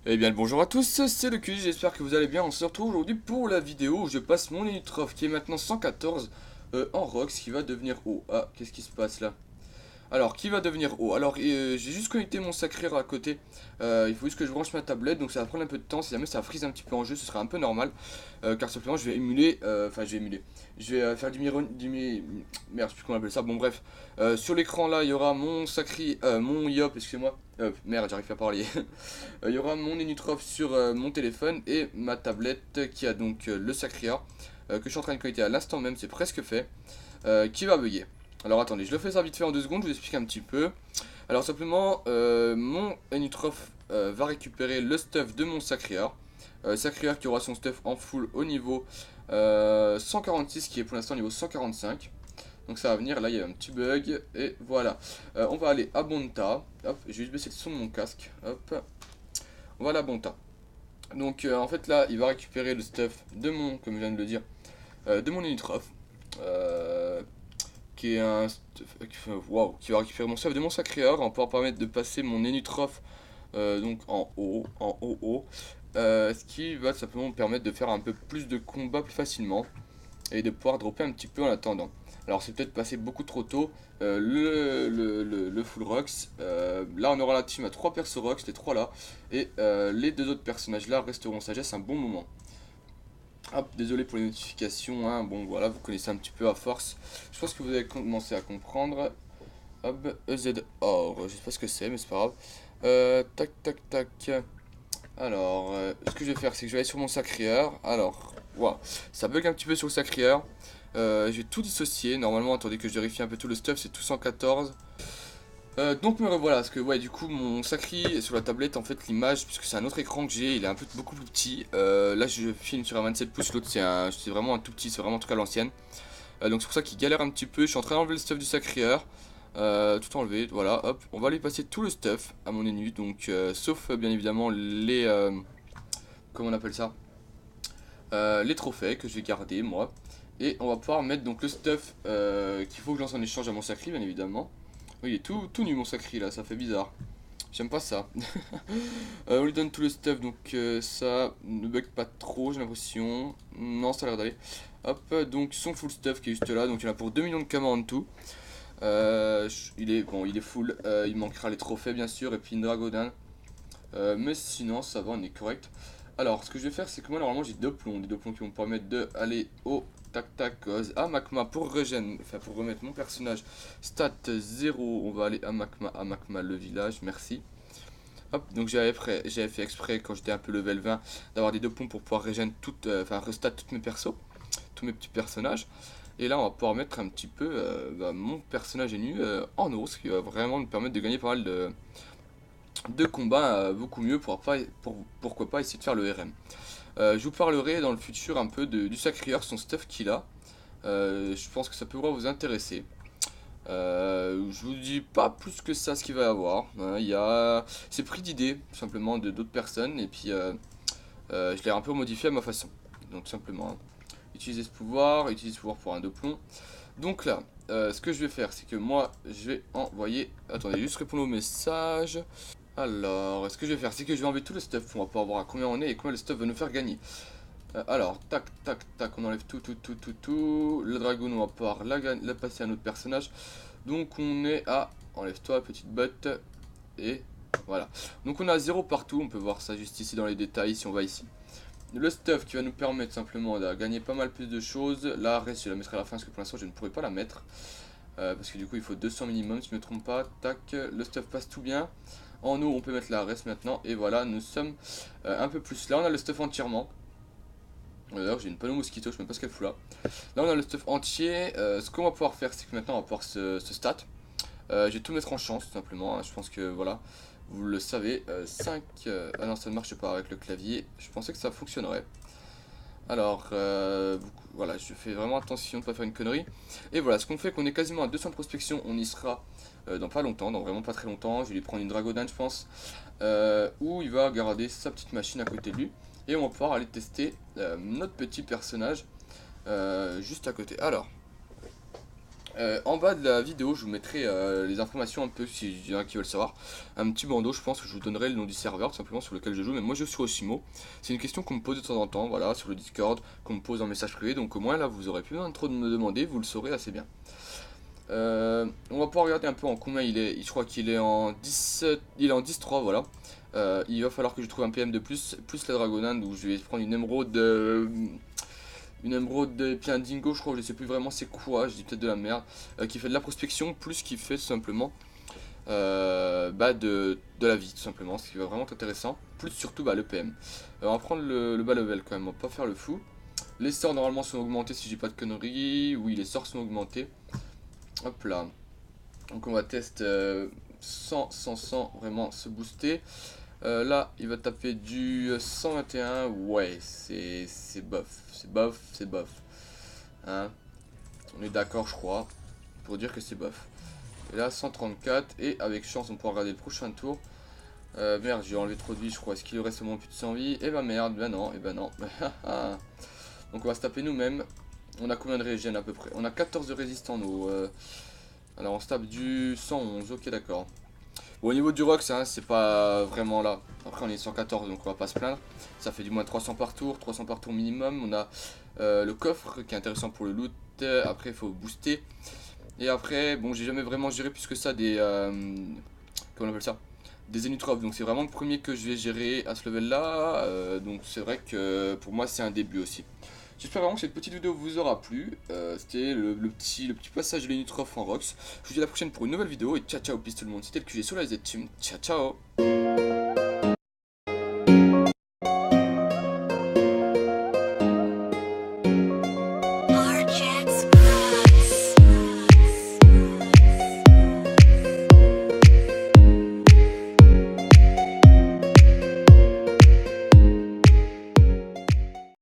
Eh bien, bonjour à tous, c'est le QG, j'espère que vous allez bien. On se retrouve aujourd'hui pour la vidéo où je passe mon Unitrof qui est maintenant 114 en Rox qui va devenir haut. Ah, qu'est-ce qui se passe là? Alors, qui va devenir haut? Alors, j'ai juste connecté mon sacré à côté. Il faut juste que je branche ma tablette, donc ça va prendre un peu de temps. Si jamais ça freeze un petit peu en jeu, ce sera un peu normal. Car simplement, je vais émuler. Enfin, je vais émuler. Je vais faire merde, je sais plus comment on appelle ça. Bon, bref. Sur l'écran là, il y aura mon sacré. Mon Yop, excusez-moi. Merde, j'arrive pas à parler. Il y aura mon Unitrof sur mon téléphone et ma tablette qui a donc le sacré que je suis en train de connecter à l'instant même, c'est presque fait. Qui va bugger. Alors attendez, je le fais ça vite fait en 2 secondes, je vous explique un petit peu. Alors simplement, mon Enitrof va récupérer le stuff de mon Sacréar. Sacréar qui aura son stuff en full au niveau 146 qui est pour l'instant au niveau 145. Donc ça va venir, là il y a un petit bug et voilà. On va aller à Bonta. Hop, je vais juste baisser le son de mon casque. Hop, on va aller à Bonta. Donc en fait là il va récupérer le stuff de mon, comme je viens de le dire, de mon Enitrof. Euh, qui est un waouh, qui va récupérer mon stuff de mon sacréor, en pouvoir permettre de passer mon Enutrof donc en haut, ce qui va simplement me permettre de faire un peu plus de combats plus facilement et de pouvoir dropper un petit peu en attendant. Alors c'est peut-être passé beaucoup trop tôt, le full Rox, là on aura la team à 3 persos Rox, les 3 là, et les 2 autres personnages là resteront sagesse un bon moment. Hop, désolé pour les notifications, hein. Bon voilà, vous connaissez un petit peu à force. Je pense que vous avez commencé à comprendre. Hop, EZOR, je sais pas ce que c'est, mais c'est pas grave. Tac, tac, tac. Alors, ce que je vais faire, c'est que je vais aller sur mon sacréeur. Alors, waouh, ça bug un petit peu sur le sacréeur. Je vais tout dissocier. Normalement, attendez que je vérifie un peu tout le stuff, c'est tout 114. Donc me revoilà, parce que ouais du coup mon sacré sur la tablette en fait l'image, puisque c'est un autre écran que j'ai, il est un peu beaucoup plus petit. Là je filme sur un 27 pouces, l'autre c'est vraiment un tout petit, c'est vraiment un truc à l'ancienne. Donc c'est pour ça qu'il galère un petit peu, je suis en train d'enlever le stuff du sacréeur. Tout enlevé, voilà, hop, on va lui passer tout le stuff à mon ennemi, donc sauf bien évidemment les... comment on appelle ça, les trophées que je vais garder moi. Et on va pouvoir mettre donc le stuff qu'il faut que je lance en échange à mon sacré bien évidemment. Oui, il est tout nu mon sacré là, ça fait bizarre. J'aime pas ça. On lui donne tout le stuff, donc ça ne bug pas trop, j'ai l'impression. Non, ça a l'air d'aller. Hop, donc son full stuff qui est juste là, donc il en a pour 2 millions de kamas en tout. Il est bon, il est full. Il manquera les trophées bien sûr, et puis une Dragodin. Mais sinon, ça va, on est correct. Alors, ce que je vais faire, c'est que moi normalement j'ai des deux plombs qui vont me permettre d'aller au tac tac à Makma pour regen, enfin pour remettre mon personnage stat 0. On va aller à Makma le village, merci. Hop, donc j'avais fait exprès quand j'étais un peu level 20 d'avoir des deux plombs pour pouvoir regen enfin restat tous mes persos, tous mes petits personnages. Et là on va pouvoir mettre un petit peu mon personnage nu en eau, ce qui va vraiment nous permettre de gagner pas mal de combats beaucoup mieux pourquoi pas essayer de faire le RM. Je vous parlerai dans le futur un peu du Sacrieur, son stuff qu'il a. Je pense que ça pourra vous intéresser. Je vous dis pas plus que ça ce qu'il va y avoir. C'est pris d'idées simplement de d'autres personnes et puis je l'ai un peu modifié à ma façon. Donc simplement utiliser ce pouvoir pour un deux plombs. Donc là, ce que je vais faire, c'est que moi je vais envoyer. Attendez, juste répondre au message. Alors, ce que je vais faire, c'est que je vais enlever tout le stuff pour pouvoir voir à combien on est et combien le stuff va nous faire gagner. Alors, tac, tac, tac, on enlève tout. Le dragon, on va pouvoir la passer à notre personnage. Donc, on est à... Enlève-toi, petite botte. Et voilà. Donc, on a 0 partout. On peut voir ça juste ici dans les détails si on va ici. Le stuff qui va nous permettre simplement de gagner pas mal plus de choses. La reste, je la mettrai à la fin parce que pour l'instant, je ne pourrais pas la mettre. Parce que du coup, il faut 200 minimum si je ne me trompe pas. Tac, le stuff passe tout bien. En eau, on peut mettre la reste maintenant. Et voilà, nous sommes un peu plus. Là, on a le stuff entièrement. D'ailleurs, j'ai une panneau mosquito, je sais même pas ce qu'elle fout là. Là, on a le stuff entier. Ce qu'on va pouvoir faire, c'est que maintenant, on va pouvoir se stat. Je vais tout mettre en chance, tout simplement. Hein. Je pense que voilà, vous le savez. 5. Ah non, ça ne marche pas avec le clavier. Je pensais que ça fonctionnerait. Alors, voilà, je fais vraiment attention de ne pas faire une connerie. Et voilà, ce qu'on fait, qu'on est quasiment à 200 prospection, on y sera dans pas longtemps, dans vraiment pas très longtemps. Je vais lui prendre une Dragodine, je pense, où il va garder sa petite machine à côté de lui. Et on va pouvoir aller tester notre petit personnage juste à côté. Alors, En bas de la vidéo, je vous mettrai les informations un peu, s'il y en a qui veulent savoir. Un petit bandeau, je pense que je vous donnerai le nom du serveur, tout simplement, sur lequel je joue. Mais moi, je suis Osimo. C'est une question qu'on me pose de temps en temps, voilà, sur le Discord, qu'on me pose en message privé. Donc au moins, là, vous aurez plus besoin de trop de me demander, vous le saurez assez bien. On va pouvoir regarder un peu en combien il est. Je crois qu'il est en 17, il est en 10-3, voilà. Il va falloir que je trouve un PM de plus la Dragonade, où je vais prendre une émeraude... une émeraude et puis un dingo, je crois, je sais plus vraiment c'est quoi, je dis peut-être de la merde, qui fait de la prospection, plus qui fait tout simplement de la vie, tout simplement, ce qui va vraiment être intéressant, plus surtout le PM. On va prendre le bas level quand même, on va pas faire le fou. Les sorts normalement sont augmentés si j'ai pas de conneries, oui les sorts sont augmentés. Hop là, donc on va tester 100, vraiment se booster. Là, il va taper du 121. Ouais, c'est bof. C'est bof, c'est bof. Hein, on est d'accord, je crois, pour dire que c'est bof. Et là, 134. Et avec chance, on pourra regarder le prochain tour. Merde, j'ai enlevé trop de vie, je crois. Est-ce qu'il reste au moins plus de 100 vies? Et bah merde, ben non, et ben non. Donc on va se taper nous-mêmes. On a combien de régènes à peu près? On a 14 de résistants, nous. Alors on se tape du 111, ok, d'accord. Bon, au niveau du Rox, hein, c'est pas vraiment là. Après, on est 114, donc on va pas se plaindre. Ça fait du moins 300 par tour minimum. On a le coffre qui est intéressant pour le loot. Après, il faut booster. Et après, bon, j'ai jamais vraiment géré plus que ça des. Comment on appelle ça? Des Enitrops. Donc, c'est vraiment le premier que je vais gérer à ce level là. Donc, c'est vrai que pour moi, c'est un début aussi. J'espère vraiment que cette petite vidéo vous aura plu. C'était le petit passage de l'Unitrof en Rox. Je vous dis à la prochaine pour une nouvelle vidéo et ciao ciao, peace tout le monde. C'était le QG sur la Z-Team. Ciao ciao.